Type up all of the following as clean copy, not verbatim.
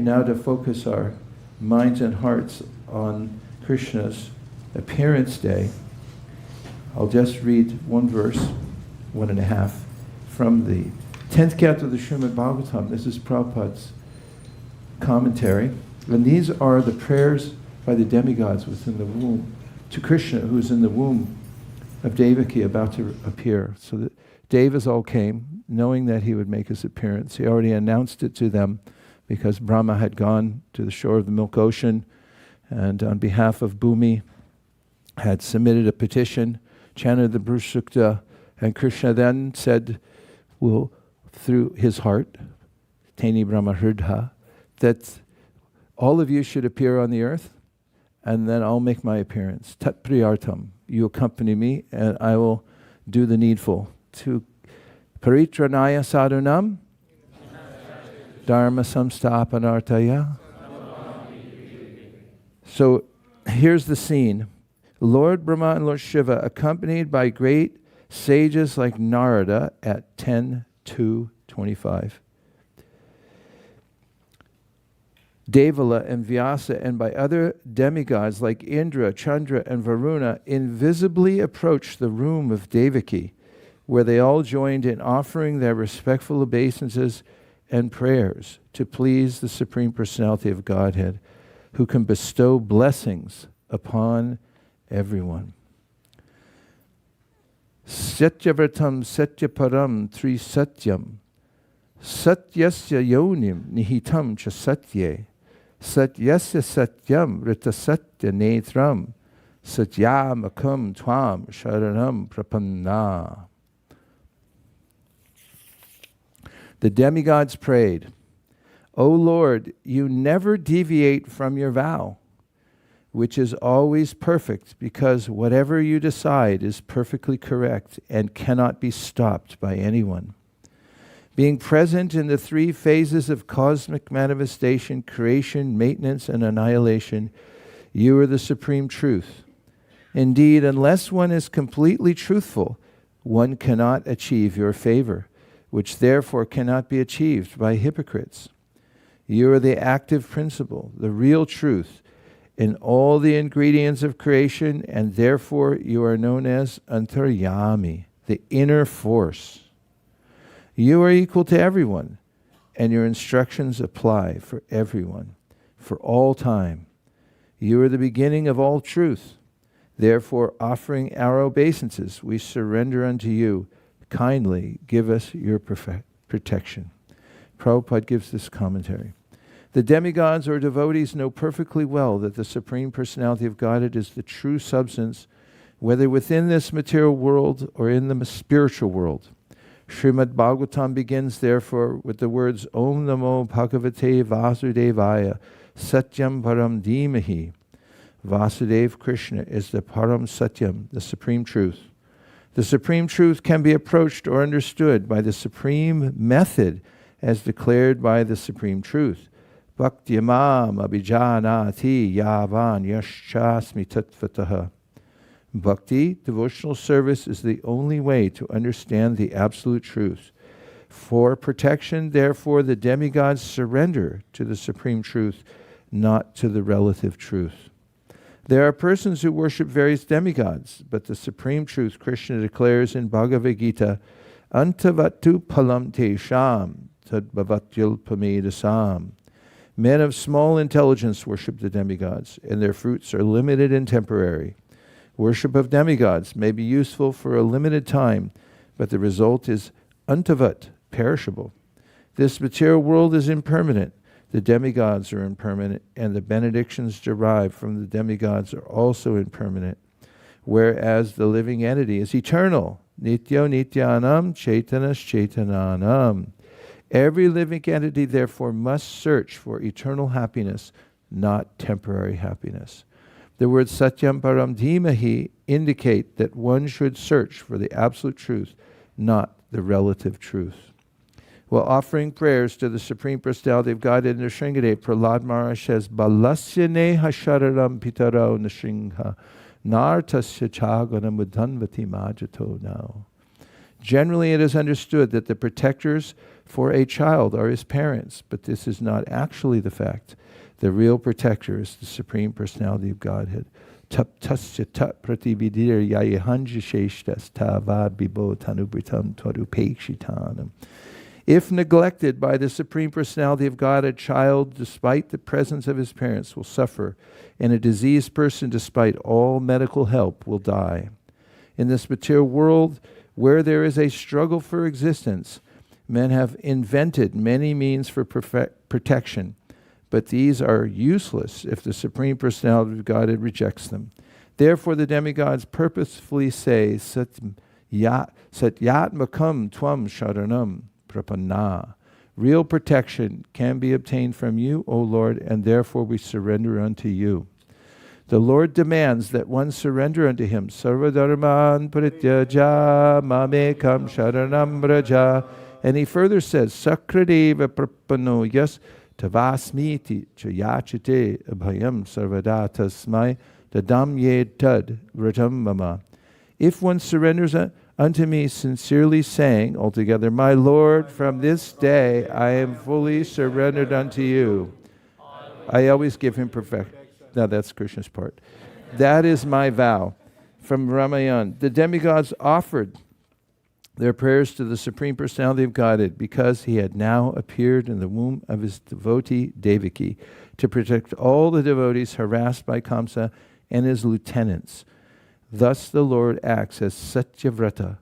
And now to focus our minds and hearts on Krishna's appearance day, I'll just read one verse, 1.5, from the 10th canto of the Srimad Bhagavatam. This is Prabhupada's commentary. And these are the prayers by the demigods within the womb to Krishna, who is in the womb of Devaki, about to appear. So that Devas all came, knowing that he would make his appearance. He already announced it to them because Brahma had gone to the shore of the Milk Ocean and on behalf of Bhumi had submitted a petition, chanted the Brusukta, and Krishna then said, well, through his heart, Teni Brahma Hridha, that all of you should appear on the earth, and then I'll make my appearance. Tat priyartam, you accompany me, and I will do the needful. To paritranaya sadhunam, dharma samstapanartaya. So here's the scene. Lord Brahma and Lord Shiva, accompanied by great sages like Narada at 10:2:25. Devala and Vyasa, and by other demigods like Indra, Chandra, and Varuna, invisibly approached the room of Devaki, where they all joined in offering their respectful obeisances and prayers to please the Supreme Personality of Godhead, who can bestow blessings upon everyone. Satyavratam Satyaparam Tri Satyam Satyasya Yonim Nihitam Cha Satye Satyasya Satyam Rita Satya Netram Satyamakam Tvam Sharanam Prapanna. The demigods prayed, O Lord, you never deviate from your vow, which is always perfect, because whatever you decide is perfectly correct and cannot be stopped by anyone. Being present in the three phases of cosmic manifestation, creation, maintenance, and annihilation, you are the supreme truth. Indeed, unless one is completely truthful, one cannot achieve your favor, which therefore cannot be achieved by hypocrites. You are the active principle, the real truth, in all the ingredients of creation, and therefore you are known as Antaryami, the inner force. You are equal to everyone, and your instructions apply for everyone, for all time. You are the beginning of all truth. Therefore, offering our obeisances, we surrender unto you. Kindly give us your protection. Prabhupada gives this commentary. The demigods or devotees know perfectly well that the Supreme Personality of Godhead is the true substance, whether within this material world or in the spiritual world. Srimad Bhagavatam begins therefore with the words Om Namo Bhagavate Vasudevaya Satyam Param Dhimahi. Vasudeva Krishna is the Param Satyam, the Supreme Truth. The Supreme Truth can be approached or understood by the Supreme Method as declared by the Supreme Truth. Bhaktyamam abhijanati yavan yashasmi tattvataha. Bhakti, devotional service, is the only way to understand the absolute truth. For protection, therefore, the demigods surrender to the Supreme Truth, not to the relative truth. There are persons who worship various demigods, but the Supreme Truth, Krishna declares in Bhagavad Gita, Antavatu palam te sham tadbhavatyul pamedasam. Men of small intelligence worship the demigods, and their fruits are limited and temporary. Worship of demigods may be useful for a limited time, but the result is antavat, perishable. This material world is impermanent. The demigods are impermanent, and the benedictions derived from the demigods are also impermanent, whereas the living entity is eternal. Nityo nityanam chaitanas chaitananam. Every living entity, therefore, must search for eternal happiness, not temporary happiness. The words Satyam Param Dhimahi indicate that one should search for the absolute truth, not the relative truth. While offering prayers to the Supreme Personality of Godhead in the Sringadev, Prahlad Maharaj says, Balasya neha shararam pitaro nashingha nartasya chagana mudhanvati majato now. Generally, it is understood that the protectors for a child are his parents, but this is not actually the fact. The real protector is the Supreme Personality of Godhead. Taptasya tat pratividir yayahanjasheshtas tavad bibo tanubritam tvarupekshitanam. If neglected by the Supreme Personality of God, a child, despite the presence of his parents, will suffer, and a diseased person, despite all medical help, will die. In this material world, where there is a struggle for existence, men have invented many means for protection, but these are useless if the Supreme Personality of Godhead rejects them. Therefore, the demigods purposefully say, Satyam Satyatmakam Tvam Śravaṇaṁ Prapanna. Real protection can be obtained from you, O Lord, and therefore we surrender unto you. The Lord demands that one surrender unto him. Sarvadharman prityaja mamekam sharanam braja. And he further says, Sakradeva prapano yas tavasmiti chayachite abhayam sarvada tasmai dadam yed tad vratam mama. If one surrenders unto me sincerely, saying altogether, My Lord, from this day I am fully surrendered unto you. I always give him perfection. No, that's Krishna's part. That is my vow. From Ramayana, the demigods offered their prayers to the Supreme Personality of Godhead because he had now appeared in the womb of his devotee Devaki to protect all the devotees harassed by Kamsa and his lieutenants. Thus the Lord acts as Satyavrata.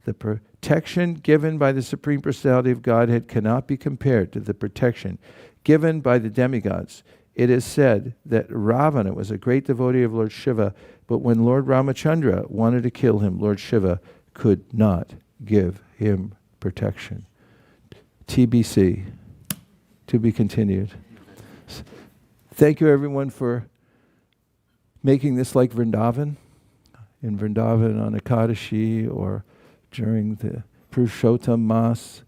The protection given by the Supreme Personality of Godhead cannot be compared to the protection given by the demigods. It is said that Ravana was a great devotee of Lord Shiva, but when Lord Ramachandra wanted to kill him, Lord Shiva could not give him protection. TBC, to be continued. Thank you everyone for making this like Vrindavan. In Vrindavan on Ekadashi or during the Purushottam Mas,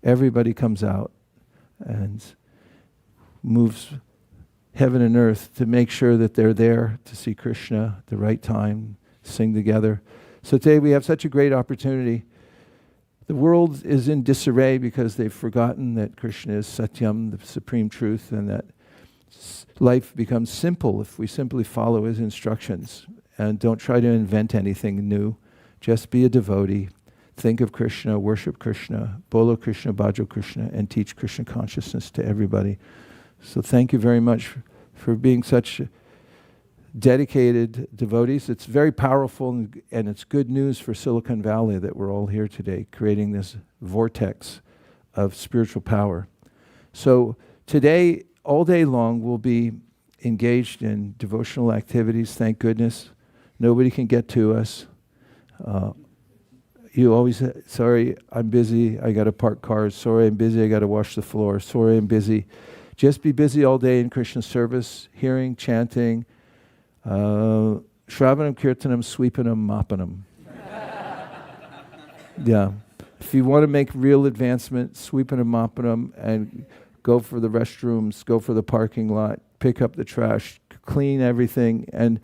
everybody comes out and moves heaven and earth to make sure that they're there to see Krishna at the right time, sing together. So today we have such a great opportunity. The world is in disarray because they've forgotten that Krishna is Satyam, the supreme truth, and that life becomes simple if we simply follow his instructions and don't try to invent anything new. Just be a devotee. Think of Krishna, worship Krishna, Bolo Kṛṣṇa, Bhajo Kṛṣṇa, and teach Krishna consciousness to everybody. So thank you very much for being such dedicated devotees. It's very powerful and it's good news for Silicon Valley that we're all here today, creating this vortex of spiritual power. So today, all day long, we'll be engaged in devotional activities, thank goodness. Nobody can get to us. You always say, sorry, I'm busy, I got to park cars. Sorry, I'm busy, I got to wash the floor. Sorry, I'm busy. Just be busy all day in Krishna service, hearing, chanting, śravaṇaṁ, kīrtanaṁ, Sweepnam, mopanam. Yeah. If you want to make real advancement, Sweepnam, mopanam, and go for the restrooms, go for the parking lot, pick up the trash, clean everything. And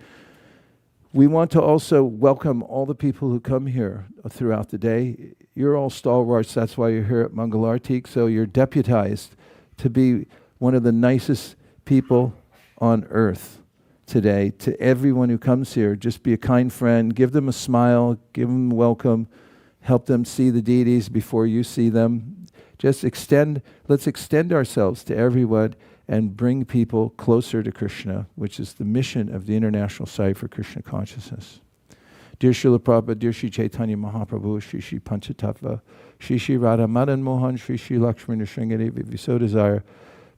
we want to also welcome all the people who come here throughout the day. You're all stalwarts, that's why you're here at Mangalartik, so you're deputized to be one of the nicest people on earth today. To everyone who comes here, just be a kind friend, give them a smile, give them a welcome, help them see the deities before you see them. Let's extend ourselves to everyone and bring people closer to Krishna, which is the mission of the International Society for Krishna Consciousness. Dear Srila Prabhupada, dear Sri Chaitanya Mahaprabhu, Sri Panchatattva, Sri Radha Madan Mohan, Sri Lakshmi Nrsingadevi, if you so desire,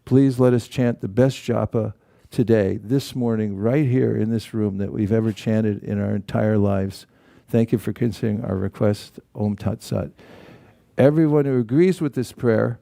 please let us chant the best japa today, this morning, right here in this room that we've ever chanted in our entire lives. Thank you for considering our request. Om Tat Sat. Everyone who agrees with this prayer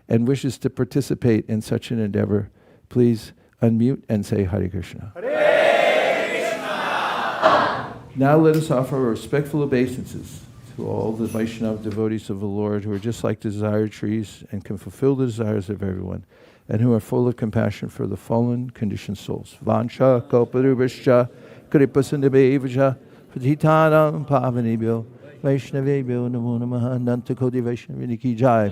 and wishes to participate in such an endeavor, please unmute and say Hare Krishna. Hare Krishna. Now let us offer our respectful obeisances to all the Vaishnava devotees of the Lord who are just like desire trees and can fulfill the desires of everyone, and who are full of compassion for the fallen conditioned souls. Vansha kalparubhascha kripasindhabhevascha patitanam pavanebhyo Vaishnavebhyo namo namaha. Ananta Koti Vaishnavini ki jai.